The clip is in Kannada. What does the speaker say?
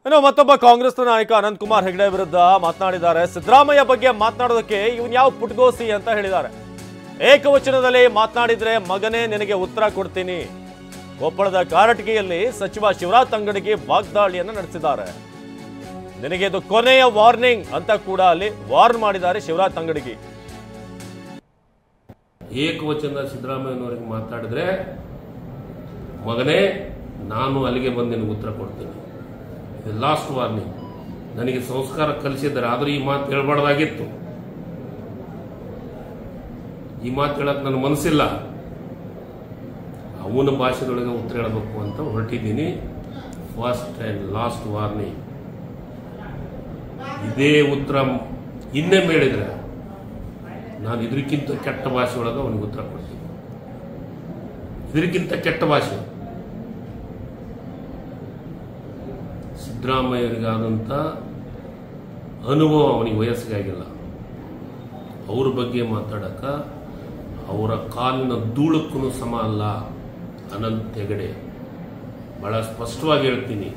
ಇನ್ನು ಮತ್ತೊಬ್ಬ ಕಾಂಗ್ರೆಸ್ ನಾಯಕ ಅನಂತ್ ಕುಮಾರ್ ಹೆಗಡೆ ವಿರುದ್ಧ ಮಾತನಾಡಿದ್ದಾರೆ. ಸಿದ್ದರಾಮಯ್ಯ ಬಗ್ಗೆ ಮಾತನಾಡೋದಕ್ಕೆ ಇವನ್ ಯಾವ ಪುಟ್ಗೋಸಿ ಅಂತ ಹೇಳಿದ್ದಾರೆ. ಏಕವಚನದಲ್ಲಿ ಮಾತನಾಡಿದ್ರೆ ಮಗನೇ ನಿನಗೆ ಉತ್ತರ ಕೊಡ್ತೀನಿ. ಕೊಪ್ಪಳದ ಕಾರಟಗಿಯಲ್ಲಿ ಸಚಿವ ಶಿವರಾಜ್ ತಂಗಡಗಿ ವಾಗ್ದಾಳಿಯನ್ನು ನಡೆಸಿದ್ದಾರೆ. ನಿನಗೆ ಇದು ಕೊನೆಯ ವಾರ್ನಿಂಗ್ ಅಂತ ಕೂಡ ಅಲ್ಲಿ ವಾರ್ನ್ ಮಾಡಿದ್ದಾರೆ ಶಿವರಾಜ್ ತಂಗಡಗಿ. ಏಕವಚನ ಸಿದ್ದರಾಮಯ್ಯನವರಿಗೆ ಮಾತಾಡಿದ್ರೆ ಮಗನೇ ನಾನು ಅಲ್ಲಿಗೆ ಬಂದು ನಿನಗೆ ಉತ್ತರ ಕೊಡ್ತೀನಿ. ಇದು ಲಾಸ್ಟ್ ವಾರ್ನಿಂಗ್. ನನಗೆ ಸಂಸ್ಕಾರ ಕಲಿಸಿದ್ದಾರೆ, ಆದ್ರೆ ಈ ಮಾತು ಹೇಳ್ಬಾರ್ದಾಗಿತ್ತು. ಈ ಮಾತು ಹೇಳಕ್ ನನ್ನ ಮನಸ್ಸಿಲ್ಲ. ಅವನ ಭಾಷೆದೊಳಗೆ ಉತ್ತರ ಹೇಳಬೇಕು ಅಂತ ಹೊರಟಿದ್ದೀನಿ. First and last warning. ಇದೇ ಉತ್ತರ ಇನ್ನೇ ಹೇಳಿದ್ರೆ ನಾನು ಇದಕ್ಕಿಂತ ಕೆಟ್ಟ ಭಾಷೆ ಒಳಗೆ ಅವನಿಗೆ ಉತ್ತರ ಕೊಡ್ತೀನಿ. ಇದಕ್ಕಿಂತ ಕೆಟ್ಟ ಭಾಷೆ. ಸಿದ್ದರಾಮಯ್ಯರಿಗಾದಂಥ ಅನುಭವ ಅವನಿಗೆ ವಯಸ್ಸಿಗಾಗಿಲ್ಲ. ಅವ್ರ ಬಗ್ಗೆ ಮಾತಾಡಕ ಅವರ ಕಾಲಿನ ಧೂಳಕ್ಕೂ ಸಮ ಅಲ್ಲ ಅನಂತ್ ಹೆಗಡೆ. ಬಹಳ ಸ್ಪಷ್ಟವಾಗಿ ಹೇಳ್ತೀನಿ.